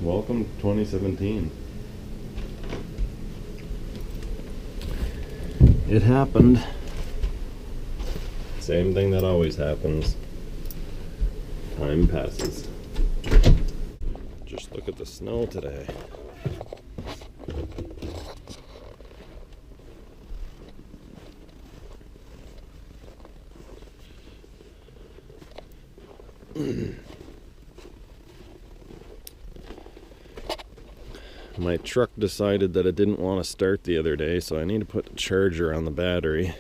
Welcome to 2017. It happened. Same thing that always happens. Time passes. Just look at the snow today. My truck decided that it didn't want to start the other day, so I need to put the charger on the battery.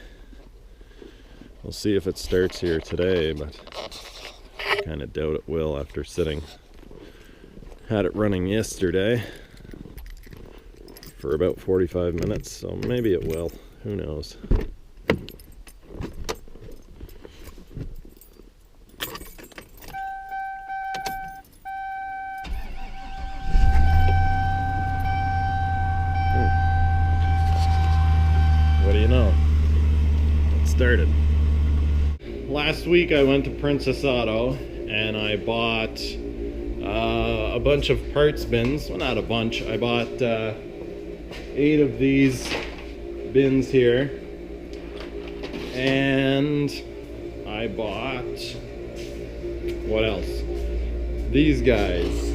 We'll see if it starts here today, but I kind of doubt it will after had it running yesterday for about 45 minutes, so maybe it will. Who knows? What do you know? It started. Last week I went to Princess Auto and I bought a bunch of parts bins. Well, not a bunch. I bought 8 of these bins here, and I bought, what else? These guys.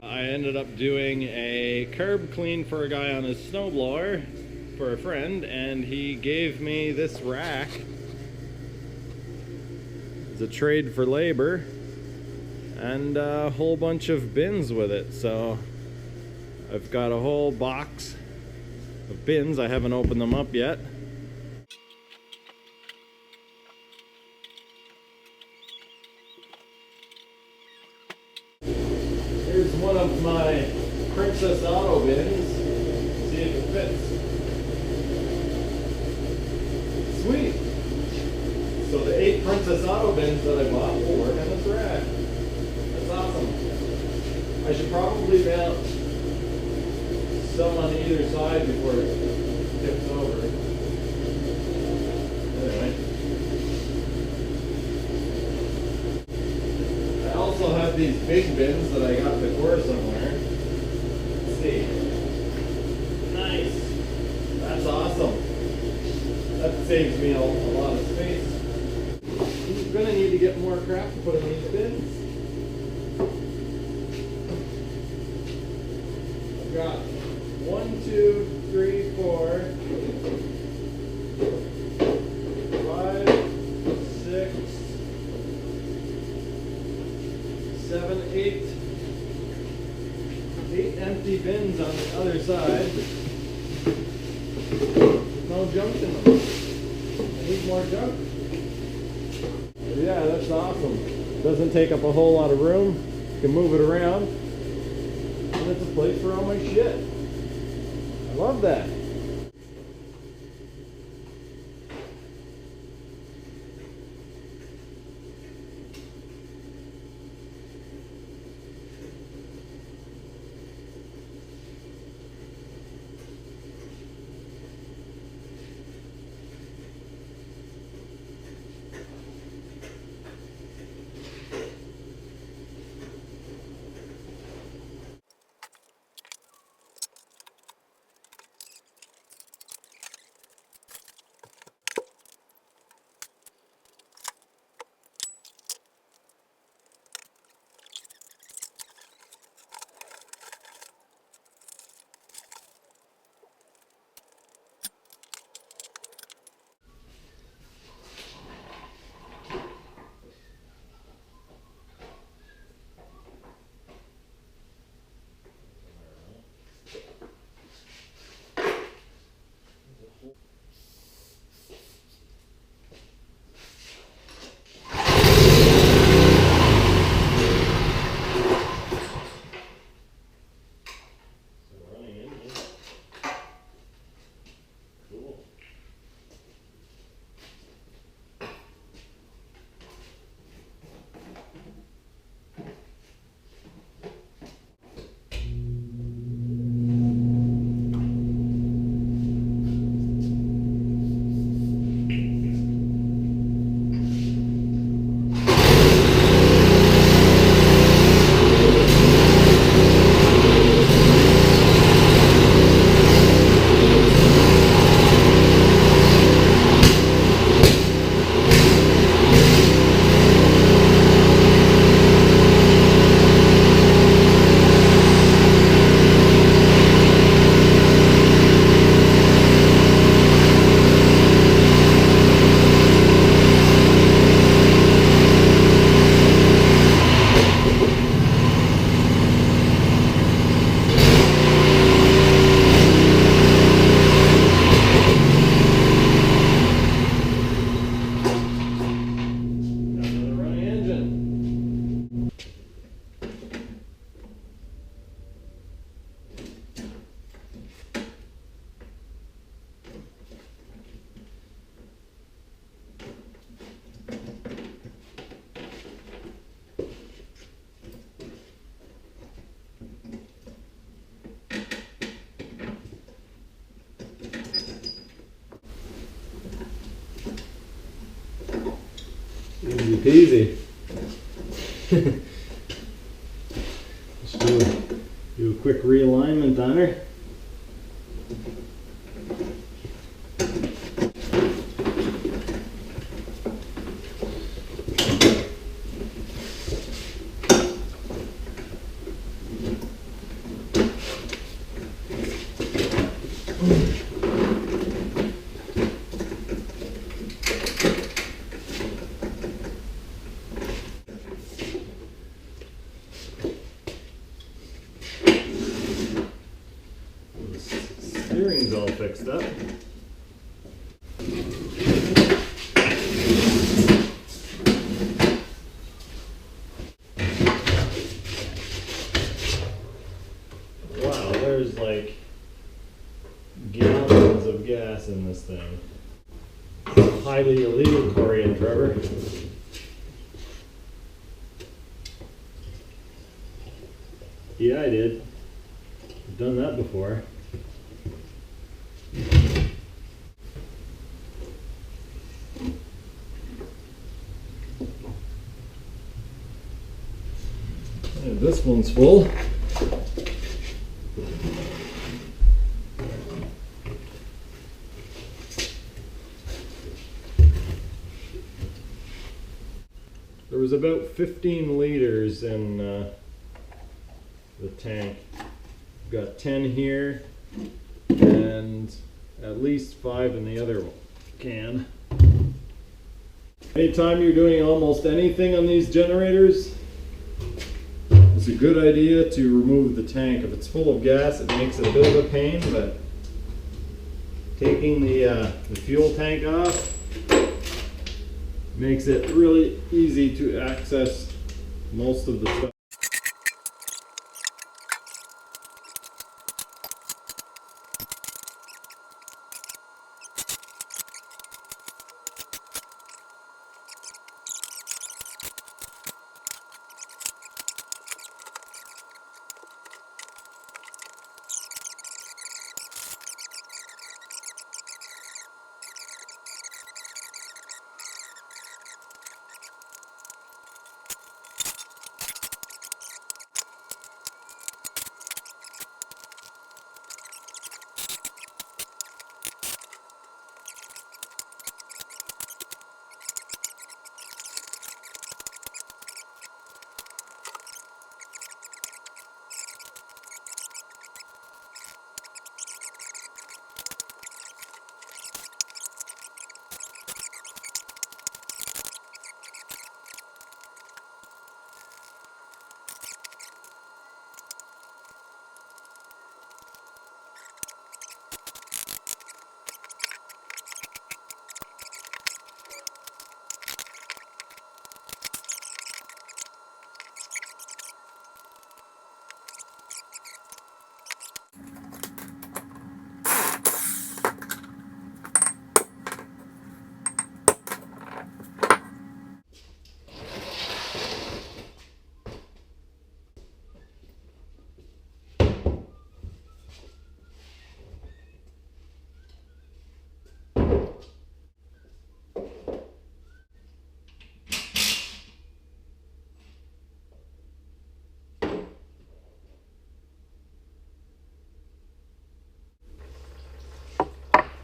I ended up doing a carb clean for a guy on his snowblower for a friend, and he gave me this rack. It's a trade for labor, and a whole bunch of bins with it. So I've got a whole box of bins. I haven't opened them up yet. Here's one of my Princess Auto bins. See if it fits. Sweet! So the 8 Princess Auto bins that I bought will work on this rack. That's awesome. I should probably mount some on either side before it tips over. Anyway. I also have these big bins that I got before somewhere. Let's see. Nice. That's awesome. That saves me a lot of space. I'm gonna need to get more crap to put in these bins. I've got 1, 2, 3, 4, 5, 6, 7, 8 empty bins on the other side. There's no junk in them. I need more junk. Yeah, that's awesome. Doesn't take up a whole lot of room. You can move it around. And it's a place for all my shit. I love that. Easy peasy. Just do a quick realignment on her. Steering's all fixed up. Wow, there's like gallons of gas in this thing. Highly illegal, Corey and Trevor. Yeah, I did. I've done that before. And this one's full. There was about 15 liters in the tank. Got 10 here and at least 5 in the other can. Anytime you're doing almost anything on these generators, it's a good idea to remove the tank. If it's full of gas, it makes it a bit of a pain, but taking the fuel tank off makes it really easy to access most of the stuff.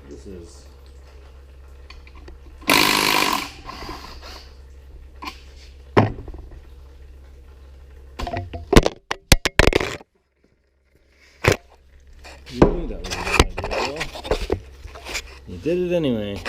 This is you knew that was a good idea, though. You did it anyway.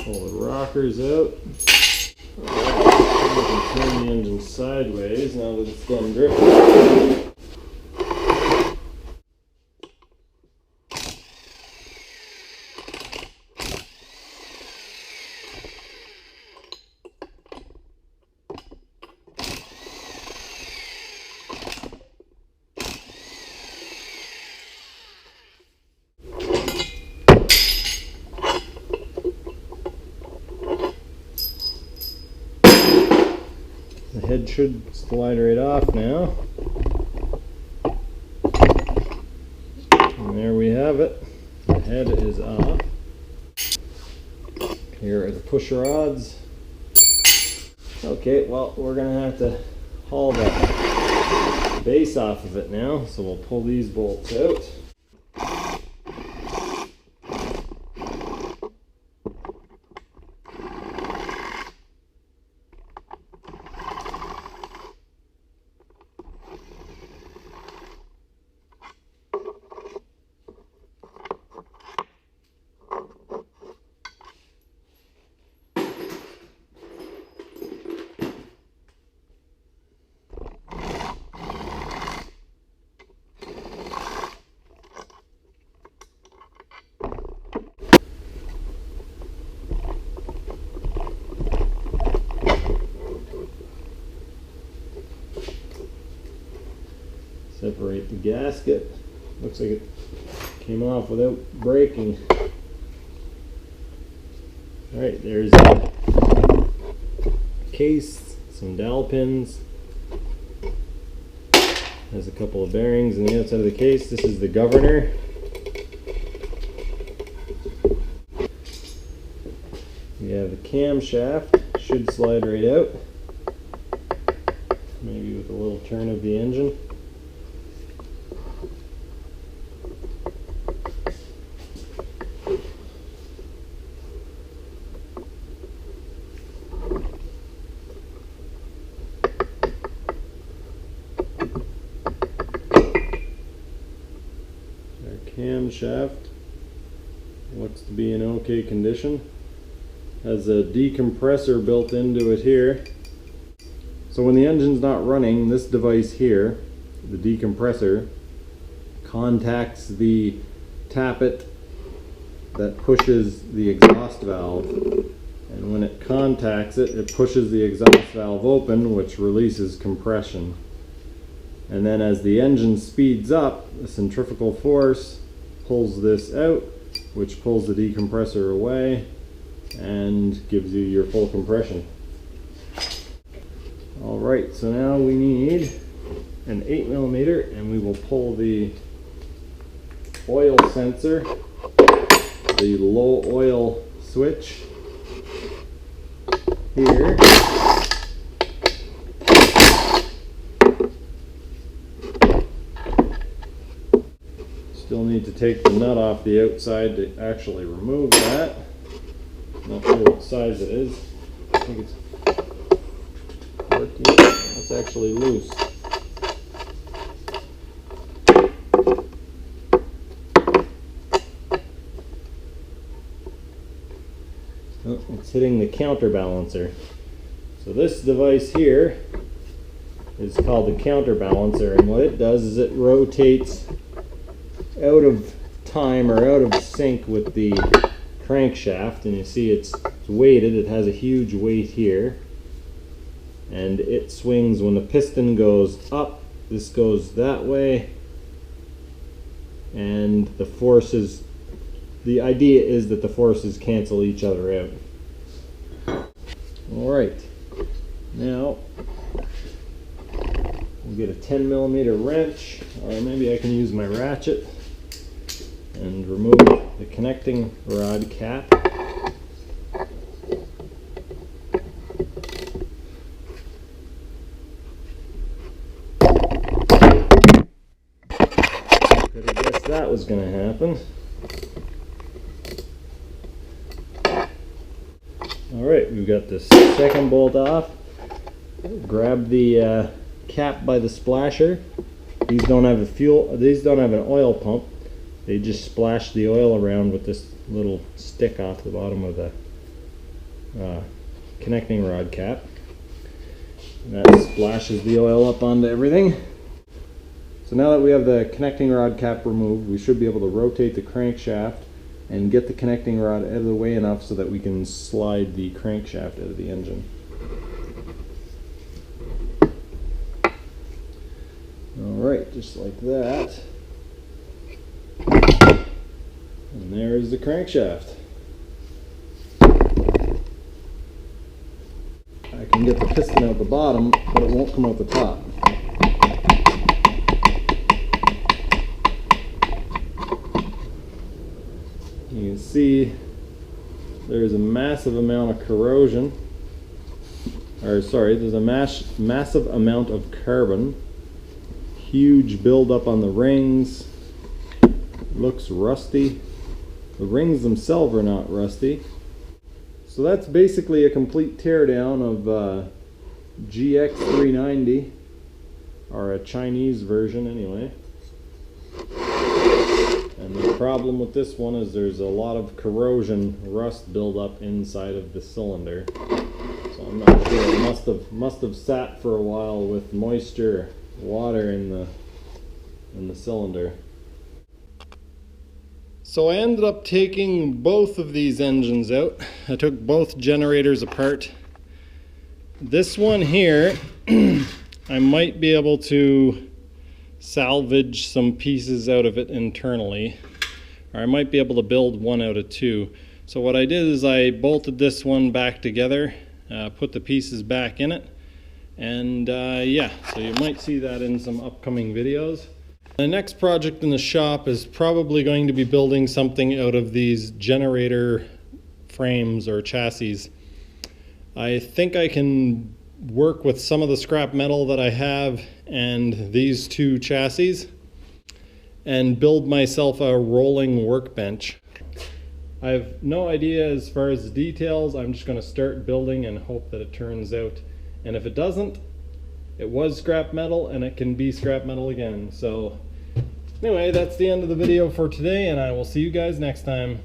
Pull the rockers out. Alright, we can turn the engine sideways now that it's done drifting. should slide right off now. And there we have it. The head is off. Here are the push rods. Okay, well, we're gonna have to haul the base off of it now, so we'll pull these bolts out. Separate the gasket. Looks like it came off without breaking. Alright, there's a case, some dowel pins. There's a couple of bearings on the outside of the case. This is the governor. We have a camshaft. Should slide right out. Maybe with a little turn of the engine. Camshaft looks to be in okay condition. Has a decompressor built into it here. So when the engine's not running, this device here, the decompressor, contacts the tappet that pushes the exhaust valve. And when it contacts it, it pushes the exhaust valve open, which releases compression. And then as the engine speeds up, the centrifugal force pulls this out, which pulls the decompressor away and gives you your full compression. Alright, so now we need an 8mm, and we will pull the oil sensor, the low oil switch here. Still need to take the nut off the outside to actually remove that. Not sure what size it is. I think it's 14. It's actually loose. Oh, it's hitting the counterbalancer. So this device here is called the counterbalancer, and what it does is it rotates out of time or out of sync with the crankshaft, and you see it's weighted. It has a huge weight here, and it swings when the piston goes up. This goes that way, and the forces, the idea is that the forces cancel each other out. Alright, now we'll get a 10mm wrench, or maybe I can use my ratchet and remove the connecting rod cap. Could have guessed that was going to happen. Alright, we've got the second bolt off. Grab the cap by the splasher. These don't have an oil pump. They just splash the oil around with this little stick off the bottom of the connecting rod cap. And that splashes the oil up onto everything. So now that we have the connecting rod cap removed, we should be able to rotate the crankshaft and get the connecting rod out of the way enough so that we can slide the crankshaft out of the engine. Alright, just like that. And there's the crankshaft. I can can get the piston out the bottom, but it won't come out the top. You can see there's a massive amount of corrosion, or sorry, there's a massive amount of carbon. Huge buildup on the rings. Looks rusty. The rings themselves are not rusty. So that's basically a complete teardown of GX390, or a Chinese version anyway. And the problem with this one is there's a lot of corrosion, rust buildup inside of the cylinder. So I'm not sure, it must have sat for a while with moisture, water in the cylinder. So I ended up taking both of these engines out. I took both generators apart. This one here, I might be able to salvage some pieces out of it internally, or I might be able to build one out of two. So what I did is I bolted this one back together, put the pieces back in it, and yeah, so you might see that in some upcoming videos. The next project in the shop is probably going to be building something out of these generator frames or chassis. I think I can work with some of the scrap metal that I have and these two chassis and build myself a rolling workbench. I have no idea as far as the details. I'm just going to start building and hope that it turns out. And if it doesn't, it was scrap metal and it can be scrap metal again. So anyway, that's the end of the video for today, and I will see you guys next time.